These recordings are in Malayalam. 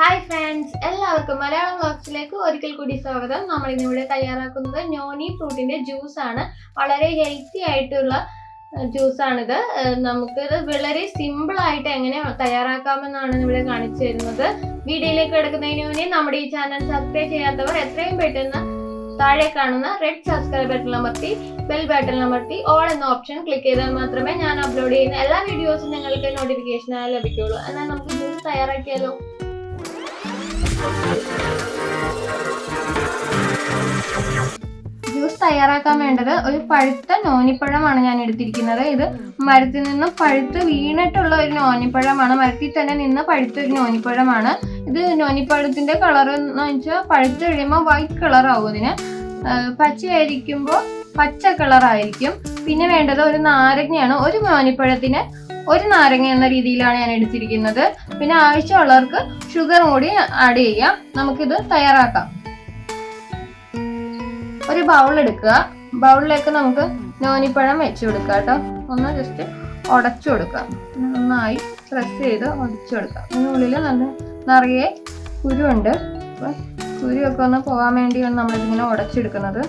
ഹായ് ഫ്രണ്ട്സ്, എല്ലാവർക്കും മലയാളം വ്ലോഗ്സിലേക്ക് ഒരിക്കൽ കൂടി സ്വാഗതം. നമ്മൾ ഇന്നിവിടെ തയ്യാറാക്കുന്നത് നോനി ഫ്രൂട്ടിന്റെ ജ്യൂസ് ആണ്. വളരെ ഹെൽത്തി ആയിട്ടുള്ള ജ്യൂസാണിത്. നമുക്കിത് വളരെ സിമ്പിൾ ആയിട്ട് എങ്ങനെ തയ്യാറാക്കാമെന്നാണ് ഇവിടെ കാണിച്ചു തരുന്നത്. വീഡിയോയിലേക്ക് കിടക്കുന്നതിന് മുന്നേ നമ്മുടെ ഈ ചാനൽ സബ്സ്ക്രൈബ് ചെയ്യാത്തവർ എത്രയും പെട്ടെന്ന് താഴെ കാണുന്ന റെഡ് സബ്സ്ക്രൈബ് ബട്ടൺ അമർത്തി ബെൽ ബട്ടൺ അമർത്തി ഓൾ എന്ന ഓപ്ഷൻ ക്ലിക്ക് ചെയ്താൽ മാത്രമേ ഞാൻ അപ്ലോഡ് ചെയ്യുന്ന എല്ലാ വീഡിയോസും നിങ്ങൾക്ക് നോട്ടിഫിക്കേഷനായി ലഭിക്കുകയുള്ളൂ. എന്നാൽ നമുക്ക് ജ്യൂസ് തയ്യാറാക്കിയാലോ? ജ്യൂസ് തയ്യാറാക്കാൻ വേണ്ടത് ഒരു പഴുത്ത നോനിപ്പഴമാണ് ഞാൻ എടുത്തിരിക്കുന്നത്. ഇത് മരത്തിൽ നിന്ന് പഴുത്ത് വീണിട്ടുള്ള ഒരു നോനിപ്പഴമാണ്. മരത്തിൽ തന്നെ നിന്ന് പഴുത്ത ഒരു നോനിപ്പഴമാണ്. ഇത് നോനിപ്പഴത്തിന്റെ കളർ എന്ന് വെച്ചാൽ പഴുത്ത് കഴിയുമ്പോൾ വൈറ്റ് കളർ ആവും. ഇതിന് പച്ചയായിരിക്കുമ്പോൾ പച്ച കളർ ആയിരിക്കും. പിന്നെ വേണ്ടത് ഒരു നാരങ്ങയാണ്. ഒരു നോനിപ്പഴത്തിന് ഒരു നാരങ്ങ എന്ന രീതിയിലാണ് ഞാൻ എടുത്തിരിക്കുന്നത്. പിന്നെ ആവശ്യമുള്ളവർക്ക് ഷുഗർ കൂടി ആഡ് ചെയ്യാം. നമുക്കിത് തയ്യാറാക്കാം. ഒരു ബൗൾ എടുക്കുക. ബൗളിലേക്ക് നമുക്ക് നോനിപ്പഴം വെച്ച് കൊടുക്കുക കേട്ടോ. ഒന്ന് ജസ്റ്റ് ഉടച്ചു കൊടുക്കുക. നന്നായി പ്രസ് ചെയ്ത് ഉടച്ചു കൊടുക്കുക. അതിനുള്ളിൽ നിറയെ കുരുണ്ട്. അപ്പം കുരുവൊക്കെ ഒന്ന് പോകാൻ വേണ്ടിയാണ് നമ്മളിതിങ്ങനെ ഉടച്ചെടുക്കുന്നത്.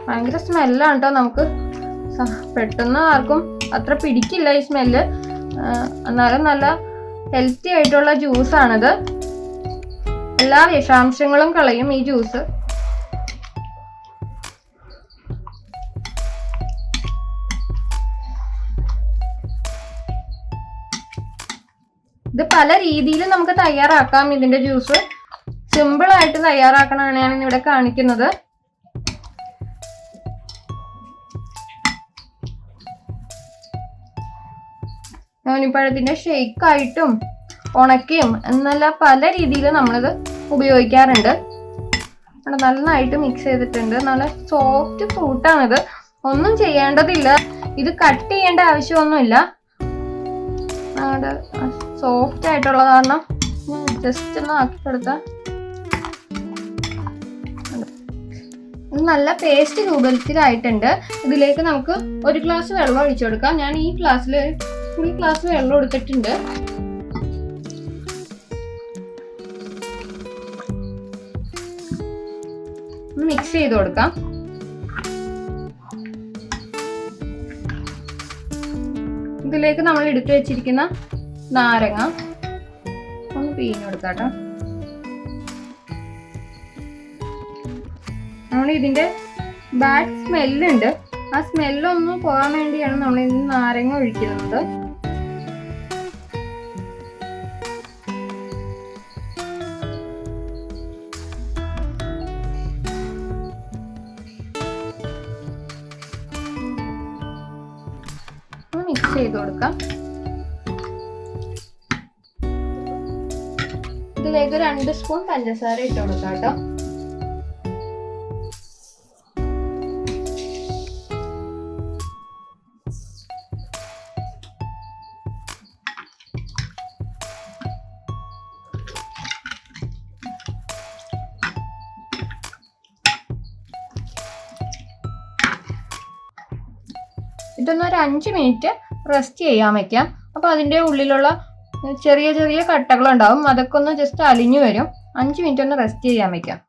ഭയങ്കര സ്മെല്ലാണ് കേട്ടോ. നമുക്ക് പെട്ടെന്ന് ആർക്കും അത്ര പിടിക്കില്ല ഈ സ്മെല്ല്. എന്നാലും നല്ല ഹെൽത്തി ആയിട്ടുള്ള ജ്യൂസാണിത്. എല്ലാ വിഷാംശങ്ങളും കളയും ഈ ജ്യൂസ്. ഇത് പല രീതിയിൽ നമുക്ക് തയ്യാറാക്കാം. ഇതിന്റെ ജ്യൂസ് സിമ്പിൾ ആയിട്ട് തയ്യാറാക്കണമാണ് ഞാൻ ഇവിടെ കാണിക്കുന്നത്. നോനിപ്പഴത്തിന്റെ ഷെയ്ക്കായിട്ടും ഉണക്കിയും എന്നല്ല പല രീതിയിൽ നമ്മളിത് ഉപയോഗിക്കാറുണ്ട്. നന്നായിട്ട് മിക്സ് ചെയ്തിട്ടുണ്ട്. നല്ല സോഫ്റ്റ് ഫ്രൂട്ടാണിത്. ഒന്നും ചെയ്യേണ്ടതില്ല. ഇത് കട്ട് ചെയ്യേണ്ട ആവശ്യമൊന്നുമില്ല. സോഫ്റ്റ് ആയിട്ടുള്ള കാരണം ജസ്റ്റ് ഒന്ന് ആക്കി കൊടുത്താൽ ഇത് നല്ല പേസ്റ്റ് രൂപത്തിലായിട്ടുണ്ട്. ഇതിലേക്ക് നമുക്ക് ഒരു ഗ്ലാസ് വെള്ളം ഒഴിച്ചു കൊടുക്കാം. ഞാൻ ഈ ഗ്ലാസ്സിൽ ഫുൾ ഗ്ലാസ് വെള്ളം എടുത്തിട്ടുണ്ട്. മിക്സ് ചെയ്ത് കൊടുക്കാം. ഇതിലേക്ക് നമ്മൾ എടുത്തു വെച്ചിരിക്കുന്ന നാരങ്ങ ഒന്ന് പിഴിഞ്ഞു കൊടുക്കാം കേട്ടോ. നമ്മൾ ഇതിന്റെ ബാഡ് സ്മെല്ലുണ്ട്. ആ സ്മെല്ലൊന്നും പോകാൻ വേണ്ടിയാണ് നമ്മൾ ഇതിന് നാരങ്ങ ഒഴിക്കുന്നത്. മിക്സ് ചെയ്ത് കൊടുക്കാം. ഇതിലേക്ക് 2 സ്പൂൺ പഞ്ചസാര ഇട്ട് കൊടുക്കാം കേട്ടോ. ഇതൊന്ന് ഒരു 5 മിനിറ്റ് റെസ്റ്റ് ചെയ്യാൻ വെക്കാം. അപ്പോൾ അതിൻ്റെ ഉള്ളിലുള്ള ചെറിയ ചെറിയ കട്ടകളുണ്ടാവും. അതൊക്കെ ഒന്ന് ജസ്റ്റ് അലിഞ്ഞു വരും. 5 മിനിറ്റ് ഒന്ന് റെസ്റ്റ് ചെയ്യാൻ വെക്കാം.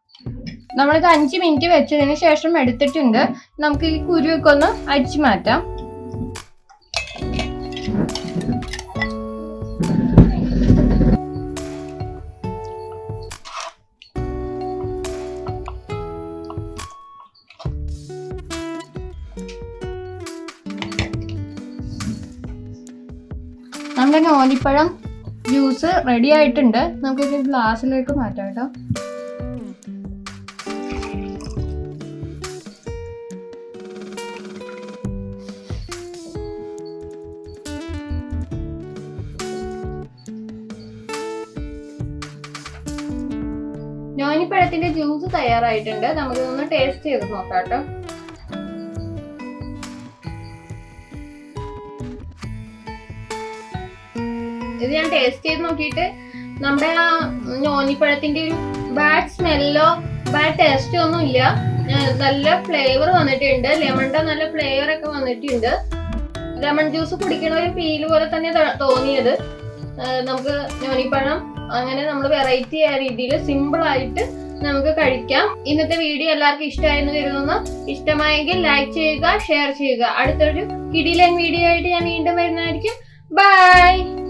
നമ്മളിത് 5 മിനിറ്റ് വെച്ചതിന് ശേഷം എടുത്തിട്ടുണ്ട്. നമുക്ക് ഈ കുരുവൊക്കെ ഒന്ന് അടിച്ചു മാറ്റാം. നമ്മുടെ നോനിപ്പഴം ജ്യൂസ് റെഡി ആയിട്ടുണ്ട്. നമുക്കിത് ഗ്ലാസ്സിലേക്ക് മാറ്റാം കേട്ടോ. നോനിപ്പഴത്തിന്റെ ജ്യൂസ് തയ്യാറായിട്ടുണ്ട്. നമുക്കിതൊന്ന് ടേസ്റ്റ് ചെയ്ത് നോക്കാം കേട്ടോ. ഇത് ഞാൻ ടേസ്റ്റ് ചെയ്ത് നോക്കിയിട്ട് നമ്മുടെ ആ നോനിപ്പഴത്തിന്റെ ഒരു ബാഡ് സ്മെല്ലോ ബാഡ് ടേസ്റ്റോ ഒന്നും ഇല്ല. നല്ല ഫ്ലേവർ വന്നിട്ടുണ്ട്. ലെമണിന്റെ നല്ല ഫ്ലേവർ ഒക്കെ വന്നിട്ടുണ്ട്. ലെമൺ ജ്യൂസ് കുടിക്കണ ഒരു ഫീൽ പോലെ തന്നെ തോന്നിയത്. നമുക്ക് നോനിപ്പഴം അങ്ങനെ നമ്മൾ വെറൈറ്റി ആയ രീതിയിൽ സിമ്പിൾ ആയിട്ട് നമുക്ക് കഴിക്കാം. ഇന്നത്തെ വീഡിയോ എല്ലാവർക്കും ഇഷ്ടമായെന്ന് കരുതുന്നു. ഇഷ്ടമായെങ്കിൽ ലൈക്ക് ചെയ്യുക, ഷെയർ ചെയ്യുക. അടുത്തൊരു കിടിലൻ വീഡിയോ ആയിട്ട് ഞാൻ വീണ്ടും വരുന്നതായിരിക്കും. ബൈ.